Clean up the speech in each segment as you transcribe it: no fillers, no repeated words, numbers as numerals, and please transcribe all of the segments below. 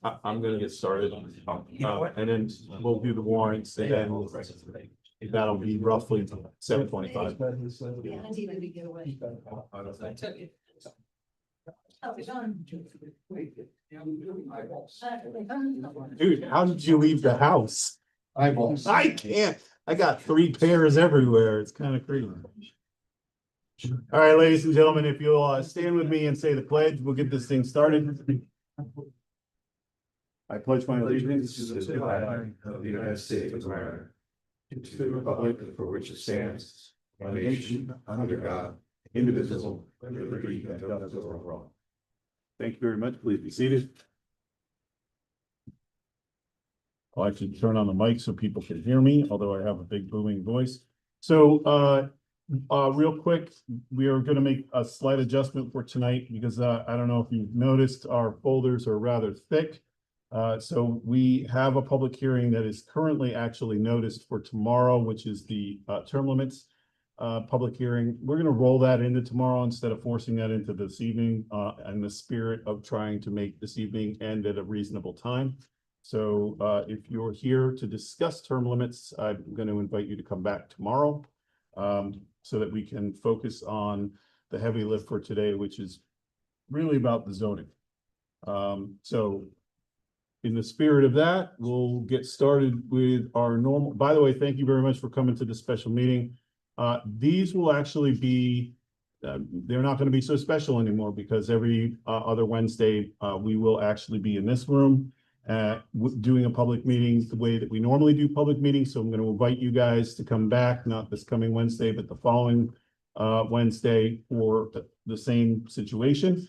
I'm gonna get started, and then we'll do the warrants, and then that'll be roughly 7:25. Dude, how did you leave the house? I can't. I got 3 pairs everywhere. It's kind of crazy. All right, ladies and gentlemen, if you'll stand with me and say the pledge, we'll get this thing started. I pledge my allegiance to the flag of the United States of America, to the republic for which it stands, one nation under God, indivisible, with liberty and justice for all. Thank you very much. Please be seated. I'll actually turn on the mic so people can hear me, although I have a big booming voice. So, real quick, we are going to make a slight adjustment for tonight because I don't know if you've noticed, our folders are rather thick. So we have a public hearing that is currently actually noticed for tomorrow, which is the term limits public hearing. We're going to roll that into tomorrow instead of forcing that into this evening, in the spirit of trying to make this evening end at a reasonable time. So if you're here to discuss term limits, I'm going to invite you to come back tomorrow, so that we can focus on the heavy lift for today, which is really about the zoning. So in the spirit of that, we'll get started with our normal. By the way, thank you very much for coming to this special meeting. These will actually be, they're not going to be so special anymore because every other Wednesday, we will actually be in this room doing a public meeting the way that we normally do public meetings. So I'm going to invite you guys to come back, not this coming Wednesday, but the following Wednesday for the same situation,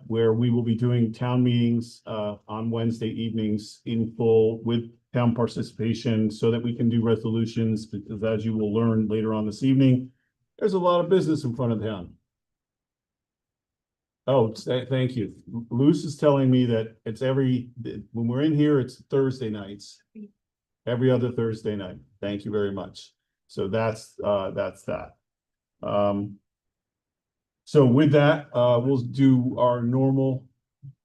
where we will be doing town meetings on Wednesday evenings in full with town participation so that we can do resolutions, because as you will learn later on this evening, there's a lot of business in front of town. Oh, thank you. Luce is telling me that it's when we're in here, it's Thursday nights, every other Thursday night. Thank you very much. So that's that. So with that, we'll do our normal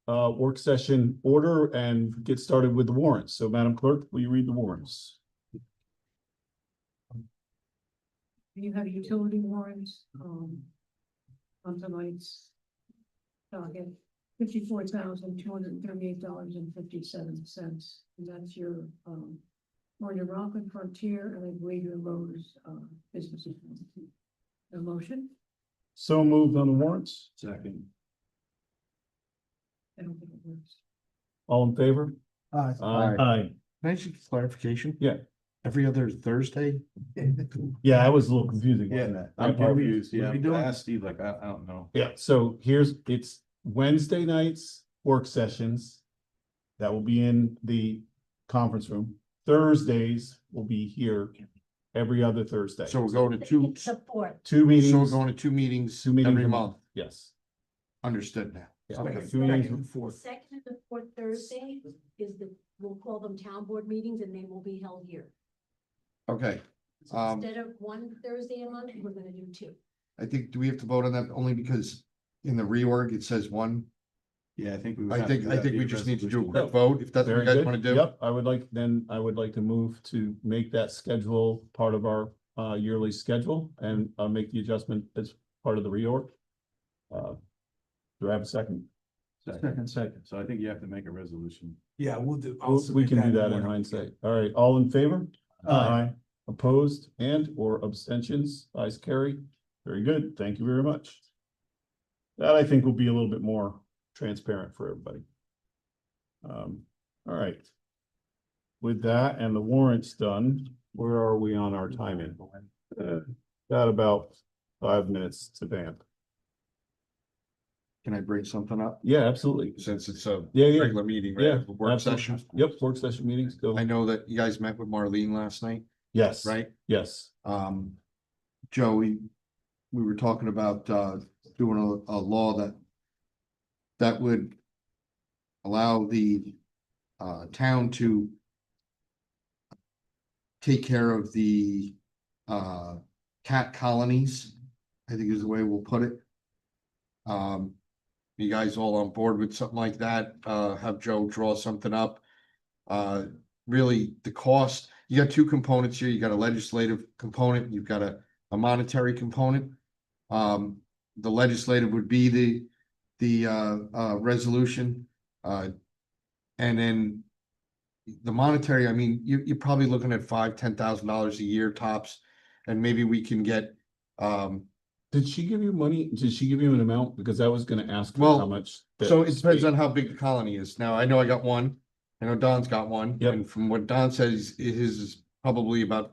work session order and get started with the warrants. So Madam Clerk, will you read the warrants? You have utility warrants, on tonight's docket, $54,238.57. And that's your, on your Rockland Frontier and I believe your Lowe's, businesses. A motion? So moved on the warrants. Second. I don't think it works. All in favor? Aye. Aye. Can I just get clarification? Yeah. Every other Thursday? Yeah, I was a little confusing. Wasn't Yeah, it? I'm confused. Yeah, What are we doing? I asked Steve, like, I don't know. Yeah, so it's Wednesday nights work sessions that will be in the conference room. Thursdays will be here every other Thursday. So we're going to two, Support. 2 meetings. so we're going to two meetings every a month. Yes. Understood now. Yeah, Okay. 2 meetings. Second and fourth. Second and the fourth Thursday is we'll call them town board meetings and they will be held here. Okay, So instead of one Thursday a month, we're gonna do 2. I think, do we have to vote on that only because in the reorg, it says one? Yeah, I think we would I have to think, do I that think we via just need to do a resolution. quick vote, if that's what Very you guys good. want to do. Yep, I would like to move to make that schedule part of our yearly schedule and make the adjustment as part of the reorg. Do I have a second? Second. So I think you have to make a resolution. Yeah, we'll do. We can do that in hindsight. All right, all in favor? Aye. Opposed and or abstentions? Ayes carry. Very good. Thank you very much. That I think will be a little bit more transparent for everybody. All right. With that and the warrants done, where are we on our timing? Got about 5 minutes to vamp. Can I bring something up? Yeah, absolutely. Since it's a Yeah. regular meeting, right? Yeah, Work absolutely. session. Yep, work session meetings go. I know that you guys met with Marlene last night, Yes. right? Yes. Joe, we were talking about doing a law that would allow the town to take care of the cat colonies, I think is the way we'll put it. you guys all on board with something like that, have Joe draw something up. Really, the cost, you got two components here. You got a legislative component, you've got a monetary component. The legislative would be the resolution. And then the monetary, I mean, you're probably looking at $5,000-10,000 a year tops. And maybe we can get, Did she give you money? Did she give you an amount? Because I was gonna ask her Well, how much. so it depends on how big the colony is. Now, I know I got one. I know Don's got one. Yep. And from what Don says, his is probably about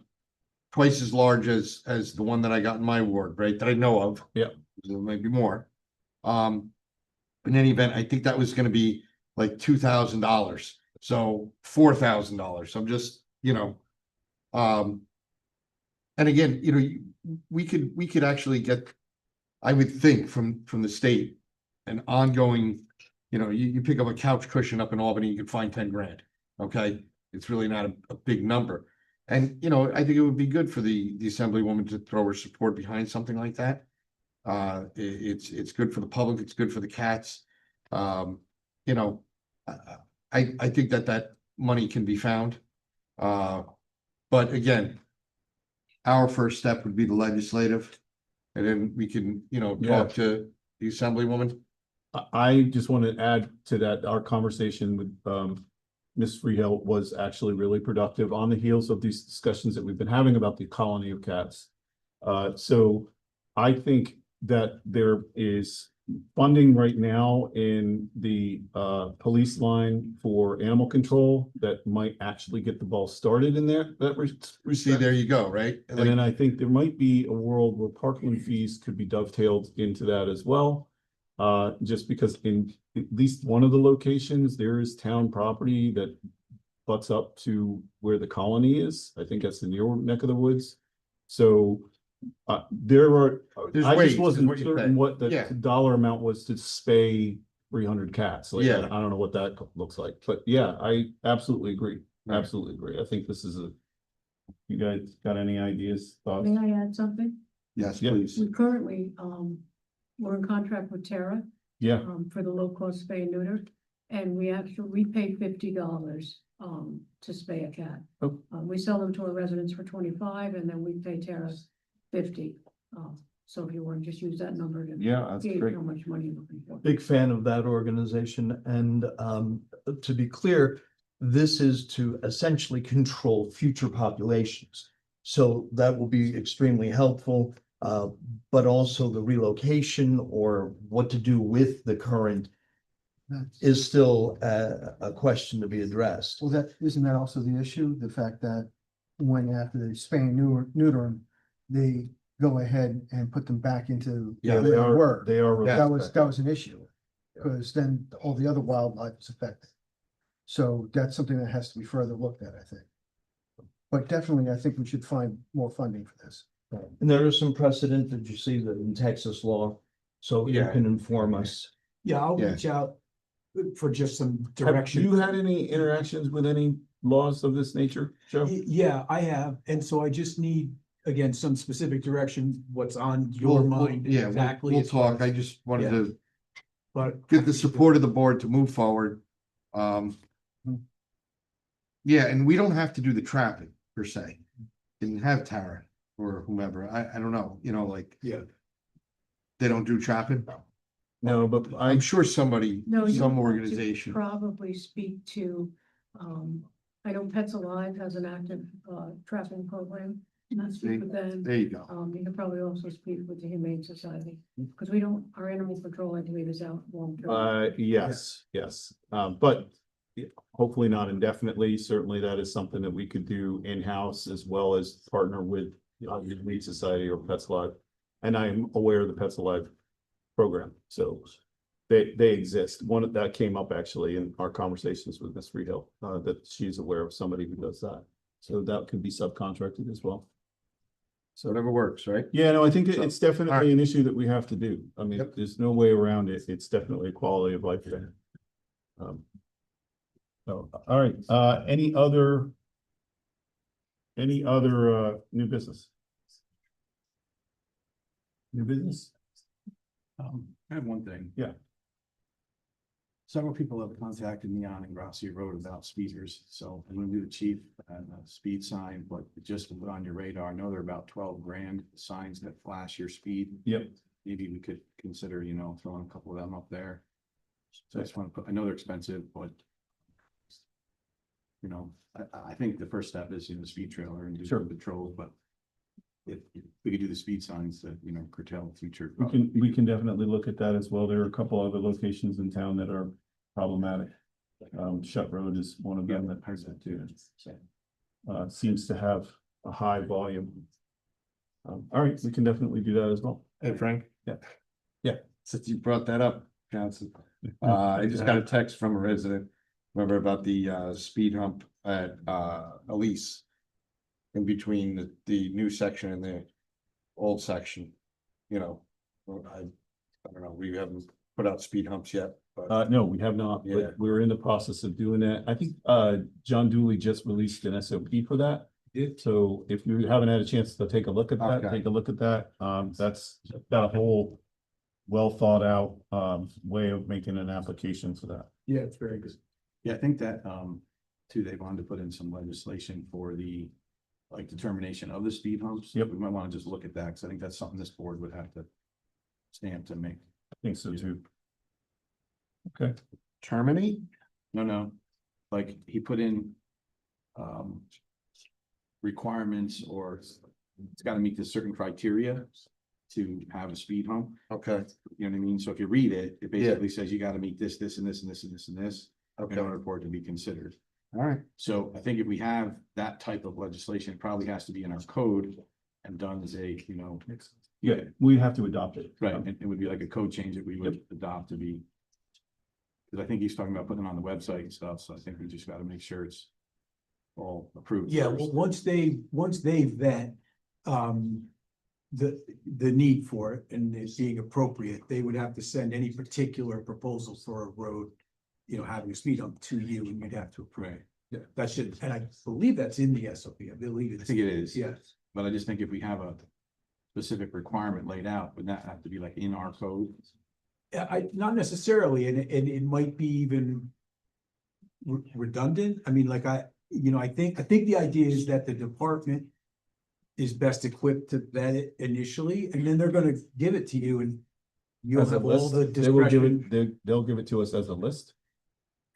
twice as large as the one that I got in my ward, right? That I know of. Yep. There might be more. In any event, I think that was gonna be like $2,000. So $4,000. I'm just, and again, we could actually get, I would think from the state, an ongoing, you pick up a couch cushion up in Albany, you can find 10 grand. Okay, it's really not a big number. And, I think it would be good for the Assemblywoman to throw her support behind something like that. It's good for the public, it's good for the cats. I think that money can be found. But again, our first step would be the legislative. And then we can, Yeah. talk to the Assemblywoman. I just want to add to that, our conversation with Ms. Freehill was actually really productive on the heels of these discussions that we've been having about the colony of cats. So I think that there is funding right now in the police line for animal control that might actually get the ball started in there. See, there you go, right? And then I think there might be a world where parkland fees could be dovetailed into that as well. Just because in at least one of the locations, there is town property that butts up to where the colony is. I think that's in your neck of the woods. So there are, There's I ways, just is wasn't what you're certain saying. what the Yeah. dollar amount was to spay 300 cats. Like, Yeah. I don't know what that looks like, but yeah, I absolutely agree. Right. Absolutely agree. I think this is you guys got any ideas, thoughts? May I add something? Yes, Yeah. please. We currently, we're in contract with Tara, Yeah, for the low cost spay and neuter. And we pay $50, to spay a cat. Oh. We sell them to our residents for 25 and then we pay Tara 50. So if you want to just use that number to yeah, that's gauge great. how much money you're looking for. Big fan of that organization. And to be clear, this is to essentially control future populations. So that will be extremely helpful, but also the relocation or what to do with the current is still a question to be addressed. Well, isn't that also the issue? The fact that when after they spay and neuter them, they go ahead and put them back into Yeah, where they are, were. they are. That was an issue, because then all the other wildlife is affected. So that's something that has to be further looked at, I think. But definitely, I think we should find more funding for this. And there is some precedent that you see that in Texas law, so you Yeah. can inform us. Yeah, I'll Yeah. reach out for just some Have direction. you had any interactions with any laws of this nature, Joe? Yeah, I have, and so I just need, again, some specific direction, what's on your mind Yeah, exactly. we'll as far talk. as- I just wanted Yeah. to But. get the support of the board to move forward. Yeah, and we don't have to do the trapping per se. Can have Tara or whomever. I don't know, Yeah. they don't do trapping. No, but I'm sure somebody, No, you some have to organization. Probably speak to, I know Pets Alive has an active, trapping program. And that's speak with them. There you go. You can probably also speak with the Humane Society, because we don't, our animal control, I believe, is out long term. yes, but hopefully not indefinitely. Certainly that is something that we could do in-house as well as partner with the Humane Society or Pets Alive. And I'm aware of the Pets Alive program, so they exist. One that came up actually in our conversations with Ms. Freehill, that she's aware of somebody who does that. So that could be subcontracted as well. So whatever works, right? Yeah, no, I think So, it's definitely alright. an issue that we have to do. I mean, Yep. there's no way around it. It's definitely a quality of life thing. So, all right, any other new business? New business? I have one thing. Yeah. Several people have contacted me on Grassy Road about speeders, so I'm gonna do the chief and a speed sign, but just to put on your radar, I know they're about 12 grand, signs that flash your speed. Yep. Maybe we could consider, throwing a couple of them up there. So I just want to put, I know they're expensive, but I think the first step is, speed trailer and do Sure. some patrols, but if we could do the speed signs that, curtail future. We can definitely look at that as well. There are a couple other locations in town that are problematic. Shut Road is one of them that has it too. Seems to have a high volume. All right, we can definitely do that as well. Hey, Frank? Yeah. Since you brought that up, Johnson, I just got a text from a resident. Remember about the speed hump at Elise. In between the new section and the old section, I don't know, we haven't put out speed humps yet, but No, we have not, Yeah. but we're in the process of doing that. I think John Dooley just released an SOP for that. So if you haven't had a chance to take a look at that, Okay. take a look at that. That's got a whole well thought out way of making an application for that. Yeah, it's very good. Yeah, I think that, too, they wanted to put in some legislation for the, determination of the speed humps. Yep. We might want to just look at that, because I think that's something this board would have to stamp to make. I think so too. Okay, terminate? No, like he put in requirements, or it's got to meet this certain criteria to have a speed hump. Okay, You know what I mean? So if you read it, it basically says you got to meet this, this, and this, and this, and this, and this in okay, order for it to be considered. all right, So I think if we have that type of legislation, it probably has to be in our code and done as a, yeah, we have to adopt it. right, and it would be like a code change that we would adopt to be. Because I think he's talking about putting it on the website and stuff, so I think we just got to make sure it's all approved. Yeah, first. well, once they vet, the need for it and it being appropriate, they would have to send any particular proposal for a road, having a speed hump to you, and you'd have to approve. Right, Yeah, that should, and I believe that's in the SOP. I believe I it's. think it is. Yes. But I just think if we have a specific requirement laid out, would that have to be in our code? Not necessarily, and it might be even redundant. I mean, I think the idea is that the department is best equipped to vet it initially, and then they're gonna give it to you, and you'll As a have all list, the they will give discretion. it, they'll give it to us as a list.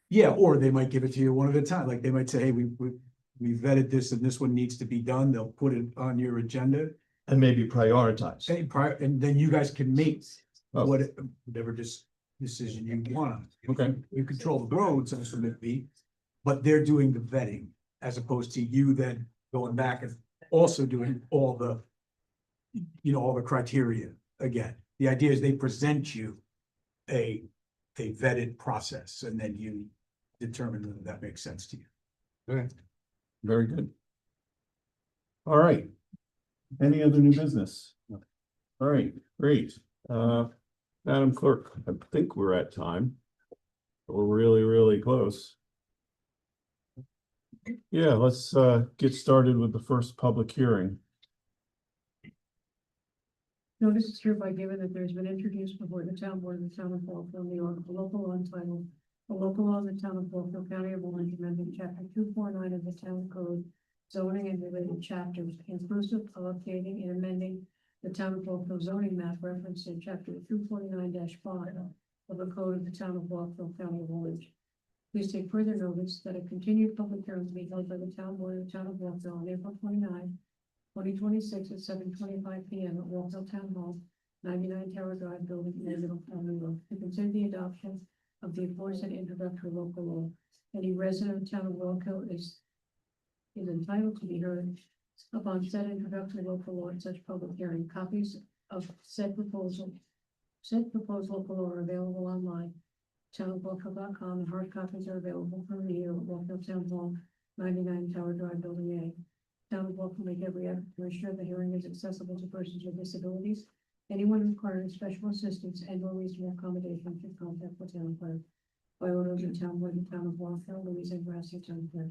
Yeah, or they might give it to you one at a time, like they might say, hey, we vetted this and this one needs to be done. They'll put it on your agenda. And maybe prioritize. And then you guys can make Oh. whatever decision you want. Okay. You control the roads ultimately, but they're doing the vetting as opposed to you then going back and also doing all the, all the criteria again. The idea is they present you a vetted process and then you determine whether that makes sense to you. Okay. Very good. All right. Any other new business? All right, great. Madam Clerk, I think we're at time. We're really, really close. Yeah, let's get started with the first public hearing. Notice is hereby given that there's been introduced before the town board of the town of Wallkill, New York, a local law entitled, a local law of the town of Wallkill, County of Orange, amending chapter 249 of the town code, zoning and related chapters, inclusive of updating and amending the town of Wallkill zoning map referenced in chapter 249-5 of the code of the town of Wallkill, County of Orange. Please take further notice that a continued public hearing to be held by the town board of the town of Wallkill on April 29, 2026 at 7:25 p.m. at Wallkill Town Hall, 99 Tower Drive, Building A, Middletown, New York, to consider the adoption of the aforesaid introductory local law. Any resident of the town of Wallkill is entitled to be heard upon said introductory local law at such public hearing. Copies of said proposed local law are available online, townofwallkill.com, and hard copies are available for review at Wallkill Town Hall, 99 Tower Drive, Building A. Town of Wallkill make every effort to ensure the hearing is accessible to persons with disabilities. Anyone requiring special assistance and or reasonable accommodation should contact the town clerk. By order of the town board, the town of Wallkill, Louise and Grassy, town clerk.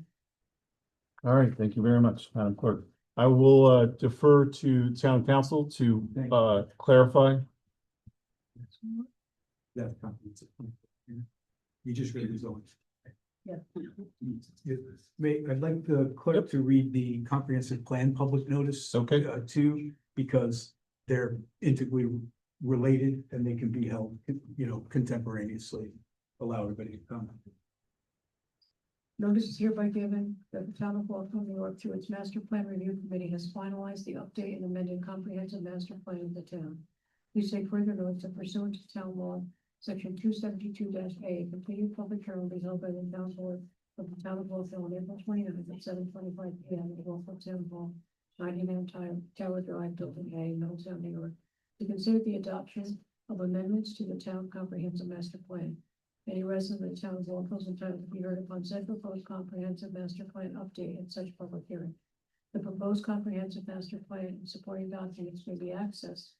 All right, thank you very much, Madam Clerk. I will defer to town council to clarify. You just read the zoning. Yeah. I'd like the clerk to read the comprehensive plan public notice. Okay. Too, because they're integrally related and they can be held, contemporaneously. Allow everybody to comment. Notice is hereby given that the town of Wallkill, New York, through its master plan review committee, has finalized the update and amended comprehensive master plan of the town. Please take further note that pursuant to town law, section 272-A, continued public hearing will be held by the town board of the town of Wallkill on April 29th at 7:25 p.m. at Wallkill Town Hall, 99 Tower Drive, Building A, Middletown, New York, to consider the adoption of amendments to the town comprehensive master plan. Any resident of the town of Wallkill is entitled to be heard upon said proposed comprehensive master plan update at such public hearing. The proposed comprehensive master plan and supporting documents may be accessed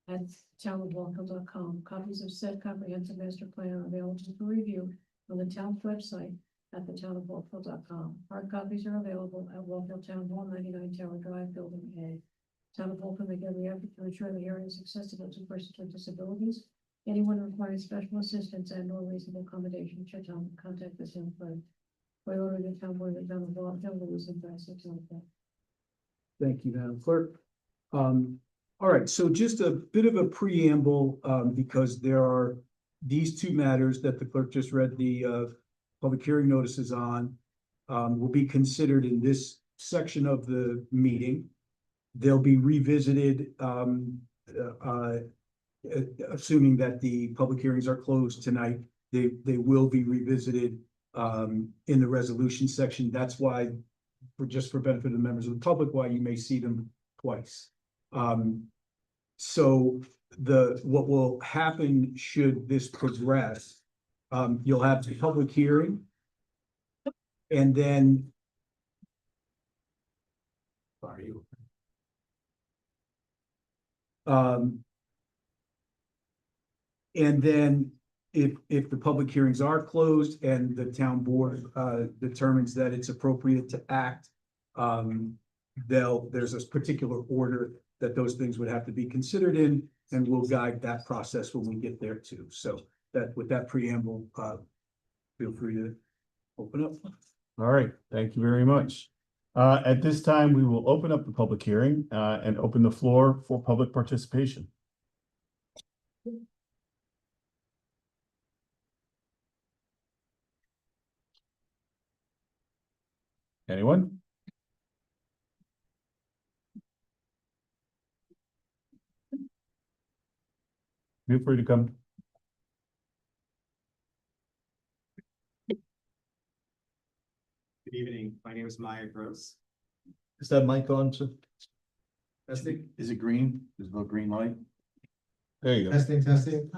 at townofwallkill.com. Copies of said comprehensive master plan are available for review on the town's website at thetownofwallkill.com. Hard copies are available at Wallkill Town Hall, 99 Tower Drive, Building A. Town of Wallkill make every effort to ensure the hearing is accessible to persons with disabilities. Anyone requiring special assistance and or reasonable accommodation should contact the town clerk. By order of the town board of the town of Wallkill, Louise and Bassett. Thank you, Madam Clerk. All right, so just a bit of a preamble, because there are these two matters that the clerk just read the public hearing notices on, will be considered in this section of the meeting. They'll be revisited, assuming that the public hearings are closed tonight. They will be revisited in the resolution section. That's why, for benefit of the members of the public, why you may see them twice. So what will happen should this progress, you'll have the public hearing. And then. Sorry. And then if the public hearings are closed and the town board determines that it's appropriate to act, there's a particular order that those things would have to be considered in, and we'll guide that process when we get there too. So that with that preamble, feel free to open up. All right, thank you very much. At this time, we will open up the public hearing and open the floor for public participation. Anyone? Feel free to come. Good evening. My name is Maya Gross. Is that mic on, sir? Testing, Is it green? Is the green light? There you go. testing, testing.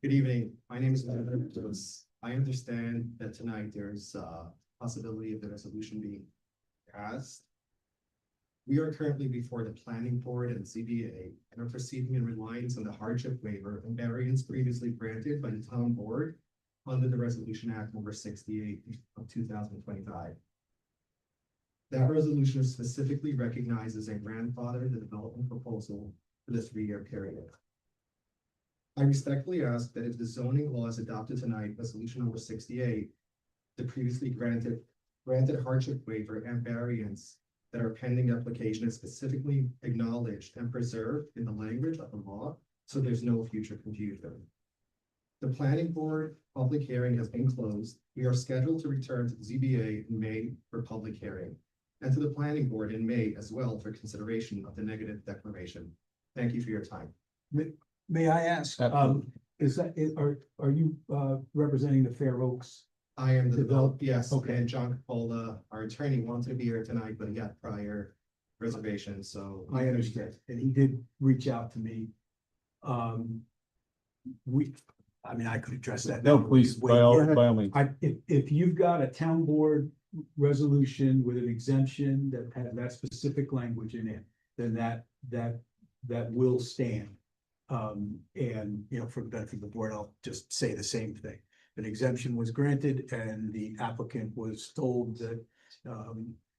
Good evening. My name is Maya Gross. I understand that tonight there's a possibility of the resolution being passed. We are currently before the planning board and CBA and are proceeding in reliance on the hardship waiver and variance previously granted by the town board under the Resolution Act number 68 of 2025. That resolution specifically recognizes and grandfathered the development proposal for the 3-year period. I respectfully ask that if the zoning law is adopted tonight, resolution number 68, the previously granted hardship waiver and variance that are pending application is specifically acknowledged and preserved in the language of the law, so there's no future confusion. The planning board public hearing has been closed. We are scheduled to return to the ZBA in May for public hearing, and to the planning board in May as well for consideration of the negative declaration. Thank you for your time. May I ask, are you representing the Fair Oaks? I am the developer, yes, Okay. and John Capola, our attorney, wanted to be here tonight, but he had prior reservations, so. I understand, and he did reach out to me. I could address that. No, now. please, by all means. If you've got a town board resolution with an exemption that has that specific language in it, then that will stand. And, for the benefit of the board, I'll just say the same thing. An exemption was granted and the applicant was told that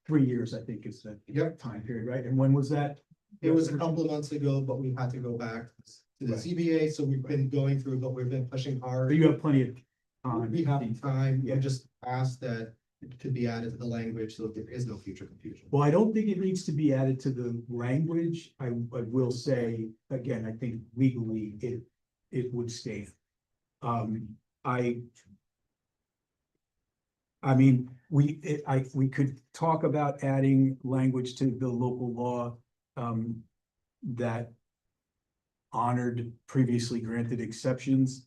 3 years, I think, is the Yep. time period, right? And when was that? It was a couple of months ago, but we had to go back to the Right. CBA, so we've been going through, but we've been pushing But hard. you have plenty of on. We have time, Yeah. we just ask that it could be added to the language, so there is no future confusion. Well, I don't think it needs to be added to the language. I will say, again, I think legally it would stand. I mean, we could talk about adding language to the local law, that honored previously granted exemptions.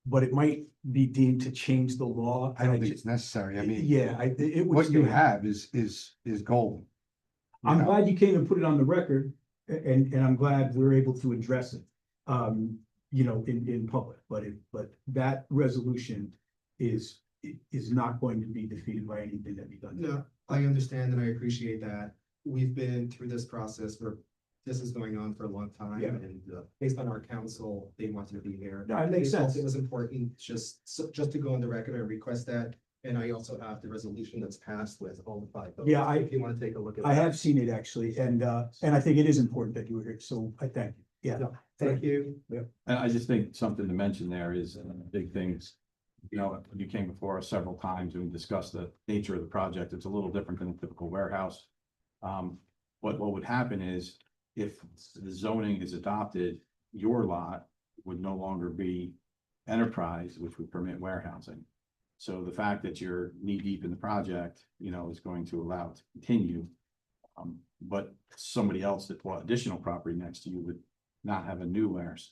But it might be deemed to change the law. I don't think it's necessary. I mean, Yeah, it would. what you stand. have is golden. You I'm know? glad you came and put it on the record, and I'm glad we're able to address it, in public, but that resolution is not going to be defeated by anything that we've done. No, I understand and I appreciate that. We've been through this process where this is going on for a long time, Yeah. and based on our council, they wanted to be here. No, it makes They felt sense. It was important just to go on the record and request that, and I also have the resolution that's passed with all the 5 votes. Yeah, If you want to take a look at I that. have seen it actually, and I think it is important that you were here, so I thank you. Yeah. No, Thank you. And I just think something to mention there is big things. You know, you came before us several times and we discussed the nature of the project. It's a little different than a typical warehouse. What would happen is if the zoning is adopted, your lot would no longer be enterprise, which would permit warehousing. So the fact that you're knee deep in the project, is going to allow it to continue. But somebody else that bought additional property next to you would not have a new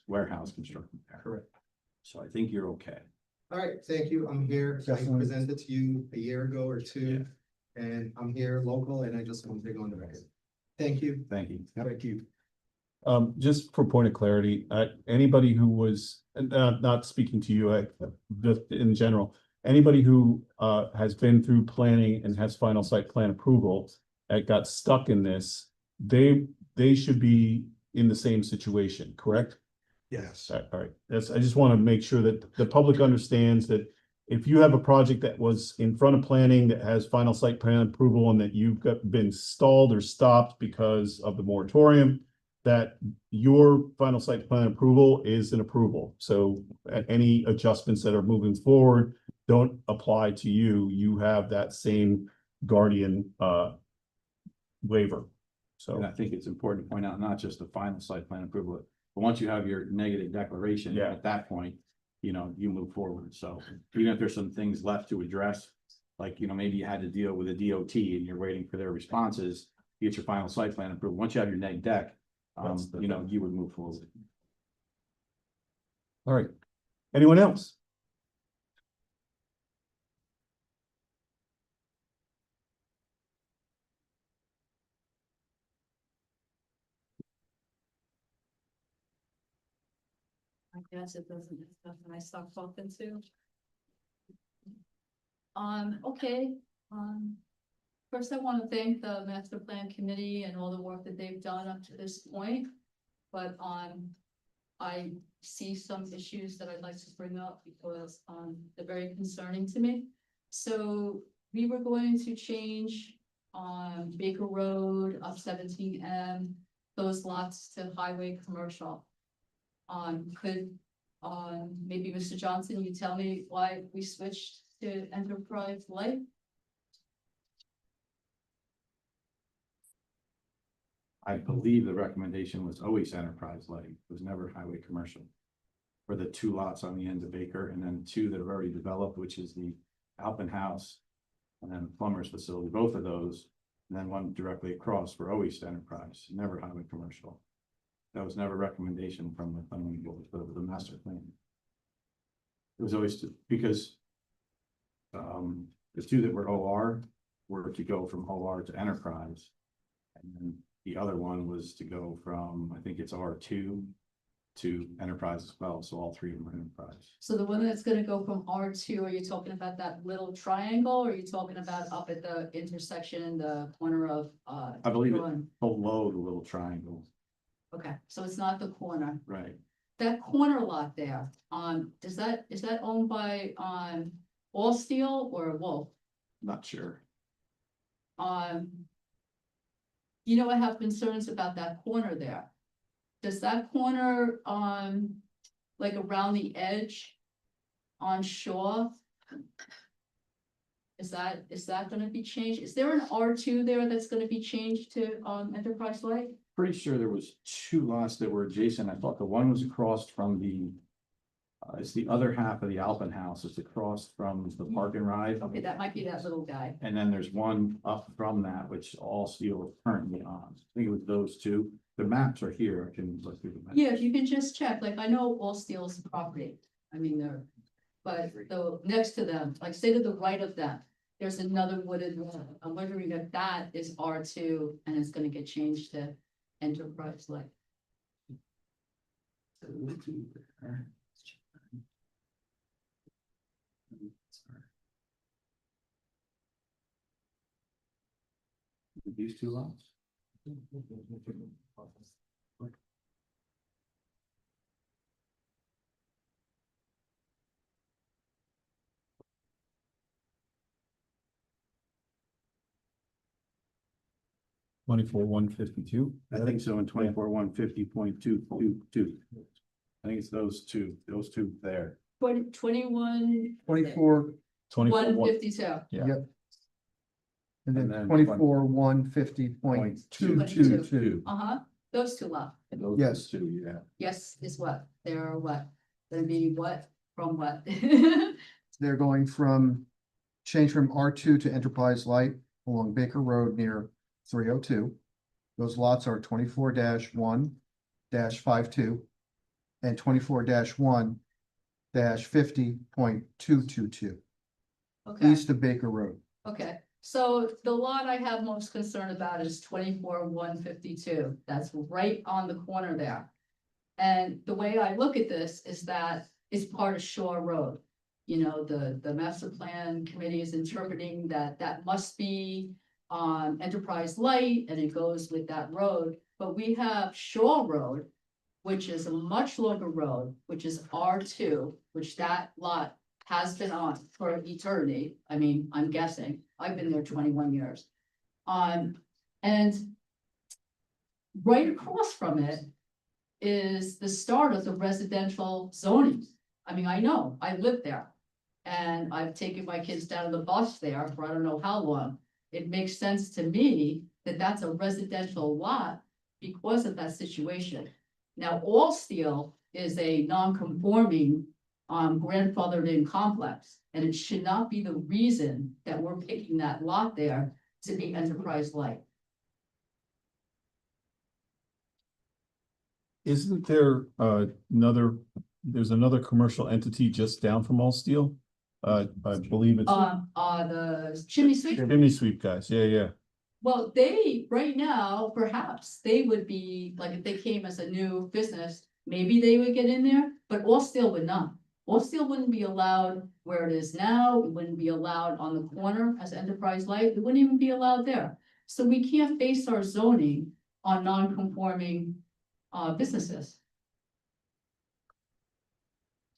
warehouse constructed there. Correct. So I think you're okay. All right, thank you. I'm here. I Definitely. presented to you a year ago or two, and I'm here local, and I just wanted to go on the record. Thank you. Thank you. Thank you. Just for point of clarity, anybody who was, not speaking to you, just in general, anybody who, has been through planning and has final site plan approval and got stuck in this, they should be in the same situation, correct? Yes. All right, I just want to make sure that the public understands that if you have a project that was in front of planning that has final site plan approval and that you've been stalled or stopped because of the moratorium, that your final site plan approval is an approval. So any adjustments that are moving forward don't apply to you. You have that same guardian waiver. So And I think it's important to point out, not just the final site plan approval, but once you have your negative declaration, Yeah. at that point, you move forward. So even if there's some things left to address, like, maybe you had to deal with a DOT and you're waiting for their responses, you get your final site plan approval. Once you have your neg deck, you would move forward. all right. Anyone else? I guess it doesn't, it's nothing I stop talking to. Okay, first I want to thank the master plan committee and all the work that they've done up to this point. But, I see some issues that I'd like to bring up because, they're very concerning to me. So we were going to change on Baker Road up 17M, those lots to highway commercial. Could, maybe Mr. Johnson, you tell me why we switched to enterprise light? I believe the recommendation was always enterprise lighting, it was never highway commercial. For the 2 lots on the end of Baker and then 2 that have already developed, which is the Alpen House and then the plumber's facility, both of those, and then one directly across for always enterprise, never highway commercial. That was never a recommendation from the planning board, the master plan. It was always because the 2 that were OR were to go from OR to enterprise. And then the other one was to go from, I think it's R2 to enterprise as well. So all 3 of them are enterprise. So the one that's gonna go from R2, are you talking about that little triangle, or are you talking about up at the intersection in the corner of, I believe it Broad? below the little triangle, Okay, so it's not the corner. right? That corner lot there, is that owned by, All Steel or Wolf? Not sure. I have concerns about that corner there. Does that corner, like around the edge, on shore. Is that gonna be changed? Is there an R2 there that's gonna be changed to, Enterprise Light? Pretty sure there was two lots that were adjacent. I thought the one was across from the. It's the other half of the Alpen House. It's across from the Park and Ride. Okay, that might be that little guy. And then there's one up from that, which all steel is currently on. I think it was those two. The maps are here. I can look through the maps. Yeah, if you can just check, like, I know all Steel's property, I mean, but the, next to them, like, say to the right of them, there's another wooded lot. I'm wondering if that is R2 and it's gonna get changed to Enterprise Light. These two lots. 24,152. I think so in 24,150.222. I think it's those two there. 21. 24, 152. yep. And And then then 24, 150.222. Those two left. And those Yes. two, yeah. Yes, is what? They're what? Gonna be what? From what? They're going from, change from R2 to Enterprise Light along Baker Road near 302. Those lots are 24-1-52 and 24-1-50.222 Okay, east of Baker Road. okay. So the lot I have most concern about is 24-152. That's right on the corner there. And the way I look at this is that it's part of Shore Road. You know, the master plan committee is interpreting that that must be on Enterprise Light and it goes with that road. But we have Shore Road, which is a much longer road, which is R2, which that lot has been on for eternity. I mean, I'm guessing. I've been there 21 years. And right across from it is the start of the residential zoning. I mean, I know, I live there. And I've taken my kids down to the bus there for I don't know how long. It makes sense to me that that's a residential lot because of that situation. Now, All Steel is a non-conforming grandfathered in complex, and it should not be the reason that we're picking that lot there to be Enterprise Light. Isn't there there's another commercial entity just down from All Steel? I believe it's The chimney sweep. Chimney Sweep guys. Yeah. Well, they, right now, perhaps they would be, like, if they came as a new business, maybe they would get in there, but All Steel would not. All Steel wouldn't be allowed where it is now, it wouldn't be allowed on the corner as Enterprise Light, it wouldn't even be allowed there. So we can't base our zoning on non-conforming businesses.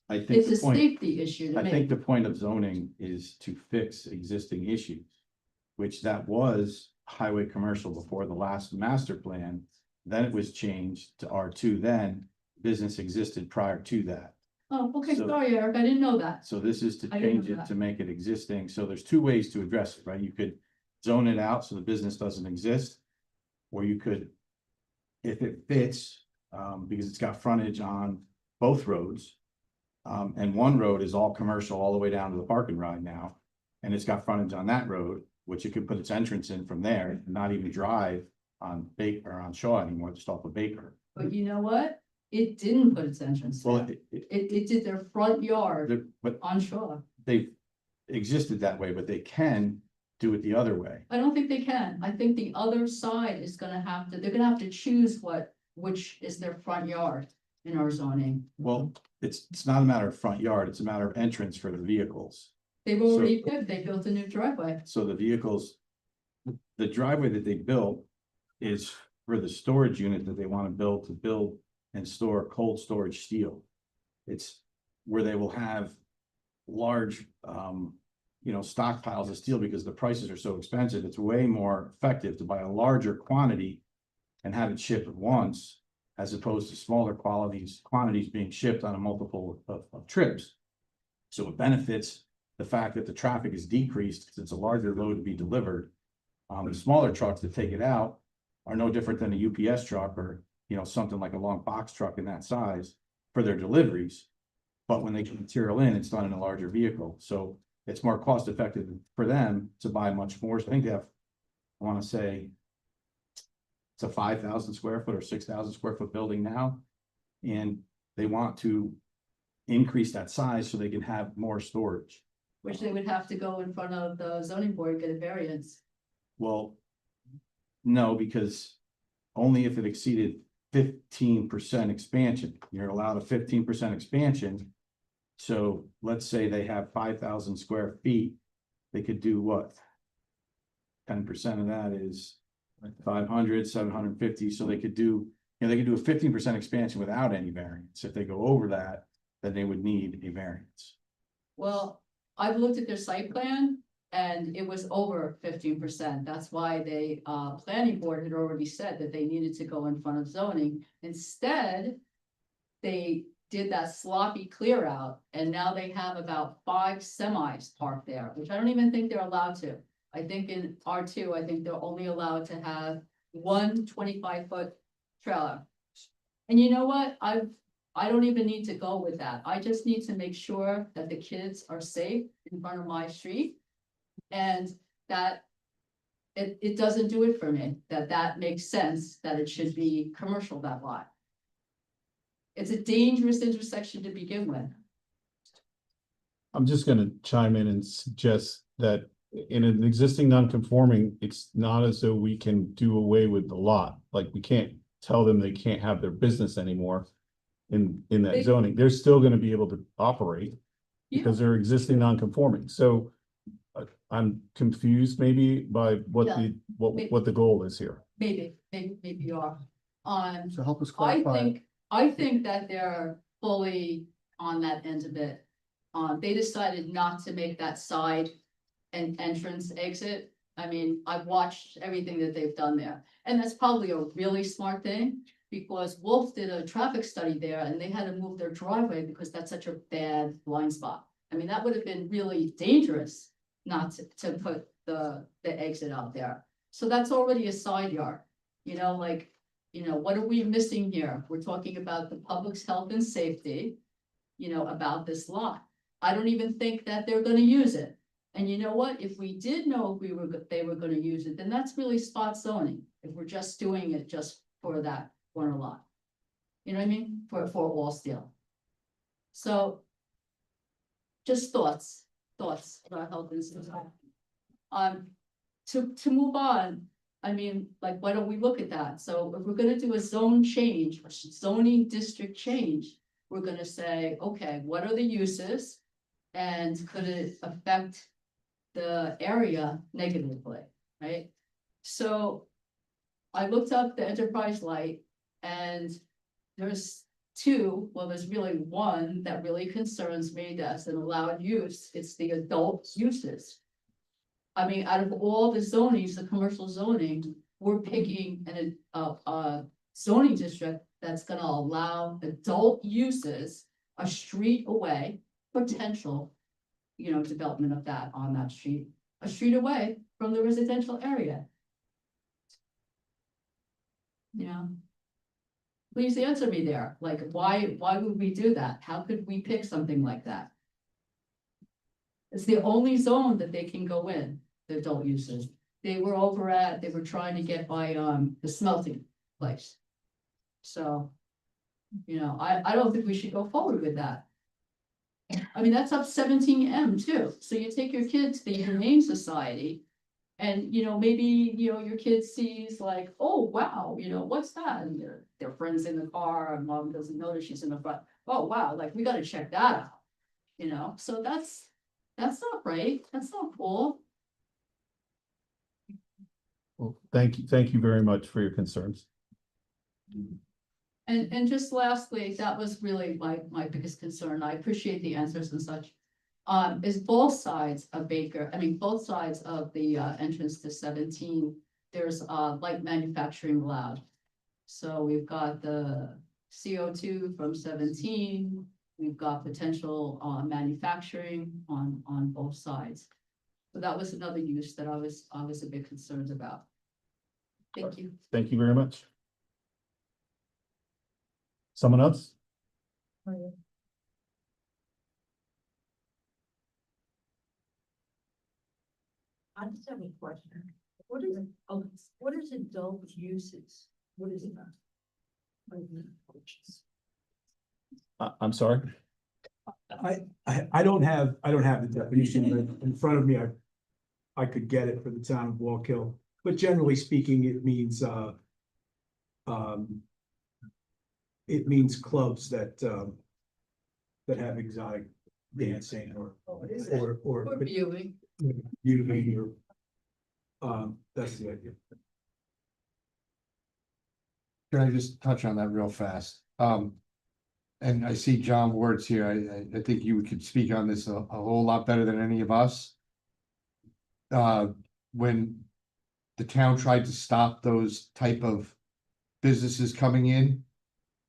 I think It's the a point, safety issue to I think me. the point of zoning is to fix existing issues. Which that was highway commercial before the last master plan, then it was changed to R2 then. Business existed prior to that. Oh, okay, So- sorry, Eric, I didn't know that. So this is to I didn't change know it that. to make it existing. So there's two ways to address it, right? You could zone it out so the business doesn't exist. Or you could, if it fits, because it's got frontage on both roads. And one road is all commercial all the way down to the Park and Ride now. And it's got frontage on that road, which it could put its entrance in from there, and not even drive on Baker or on Shaw anymore, just off of Baker. But you know what? It didn't put its entrance Well, there. It did their front yard but on shore. they've existed that way, but they can do it the other way. I don't think they can. I think the other side is gonna have to, they're gonna have to choose which is their front yard in our zoning. Well, it's not a matter of front yard, it's a matter of entrance for the vehicles. They've already picked, they built a new driveway. So the vehicles, the driveway that they built is for the storage unit that they want to build and store cold storage steel. It's where they will have large, stockpiles of steel because the prices are so expensive. It's way more effective to buy a larger quantity and have it shipped at once, as opposed to smaller quantities being shipped on a multiple of trips. So it benefits the fact that the traffic is decreased, because it's a larger load to be delivered. The smaller trucks that take it out are no different than a UPS truck or, you know, something like a long box truck in that size for their deliveries. But when they get material in, it's done in a larger vehicle, so it's more cost effective for them to buy much more. So I think they have, I want to say, it's a 5,000 square foot or 6,000 square foot building now. And they want to increase that size so they can have more storage. Which they would have to go in front of the zoning board, and get a variance. Well, no, because only if it exceeded 15% expansion, you're allowed a 15% expansion. So let's say they have 5,000 square feet, they could do what? 10% of that is 500, 750, so they could do, you know, they could do a 15% expansion without any variance. If they go over that, then they would need a variance. Well, I've looked at their site plan and it was over 15%. That's why they, planning board had already said that they needed to go in front of zoning. Instead, they did that sloppy clear out, and now they have about 5 semis parked there, which I don't even think they're allowed to. I think in R2, I think they're only allowed to have one 25-foot trailer. And you know what? I don't even need to go with that. I just need to make sure that the kids are safe in front of my street. And that it doesn't do it for me, that makes sense, that it should be commercial, that lot. It's a dangerous intersection to begin with. I'm just gonna chime in and suggest that in an existing non-conforming, it's not as though we can do away with the lot. Like, we can't tell them they can't have their business anymore in that They- zoning. They're still gonna be able to operate because they're existing non-conforming. So I'm confused maybe by what Yeah. what the goal is here. Maybe you are. So help us I clarify. think that they're fully on that end of it. They decided not to make that side and entrance exit. I mean, I've watched everything that they've done there, and that's probably a really smart thing. Because Wolf did a traffic study there and they had to move their driveway because that's such a bad blind spot. I mean, that would have been really dangerous not to put the exit out there. So that's already a side yard, you know, like, you know, what are we missing here? We're talking about the public's health and safety, you know, about this lot. I don't even think that they're gonna use it. And you know what? If we did know if they were gonna use it, then that's really spot zoning. If we're just doing it just for that corner lot. You know what I mean? For all steel. So. Just thoughts about health and safety. To move on, I mean, like, why don't we look at that? So if we're gonna do a zone change, a zoning district change, we're gonna say, okay, what are the uses? And could it affect the area negatively, right? So I looked up the enterprise light and there's two, well, there's really one that really concerns me that's an allowed use. It's the adult uses. I mean, out of all the zonings, the commercial zoning, we're picking a zoning district that's gonna allow adult uses a street away, potential, you know, development of that on that street, a street away from the residential area. You know? Please answer me there, like, why would we do that? How could we pick something like that? It's the only zone that they can go in, the adult uses. They were trying to get by, the smelting place. So, you know, I don't think we should go forward with that. I mean, that's up 17M too, so you take your kid to the Humane Society. And, you know, maybe, you know, your kid sees like, oh, wow, you know, what's that? And their friend's in the car and mom doesn't notice she's in the front. Oh, wow, like, we gotta check that out. You know, so that's not right. That's not cool. Well, thank you very much for your concerns. And just lastly, that was really my biggest concern. I appreciate the answers and such. Is both sides of Baker, I mean, both sides of the entrance to 17, there's light manufacturing allowed. So we've got the CO2 from 17, We've got potential manufacturing on both sides. So that was another use that I was a bit concerned about. Thank you. Thank you very much. Someone else? I just have a question. What is, what is adult uses? What is that? I'm sorry. I don't have the definition, but in front of me, I could get it for the town of Wallkill, but generally speaking, it means clubs that have exotic dancing or Viewing. viewing or, that's the idea. Can I just touch on that real fast? And I see John Ward's here. I think you could speak on this a whole lot better than any of us. When the town tried to stop those type of businesses coming in,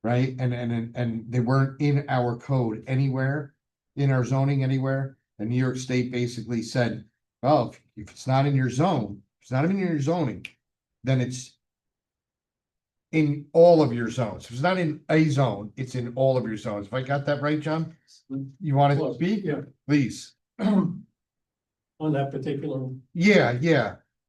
right? And they weren't in our code anywhere, in our zoning anywhere. And New York State basically said, well, if it's not in your zone, if it's not even in your zoning, then it's in all of your zones. If it's not in a zone, it's in all of your zones. If I got that right, John? You want to speak? Yeah. Please. On that particular. Yeah,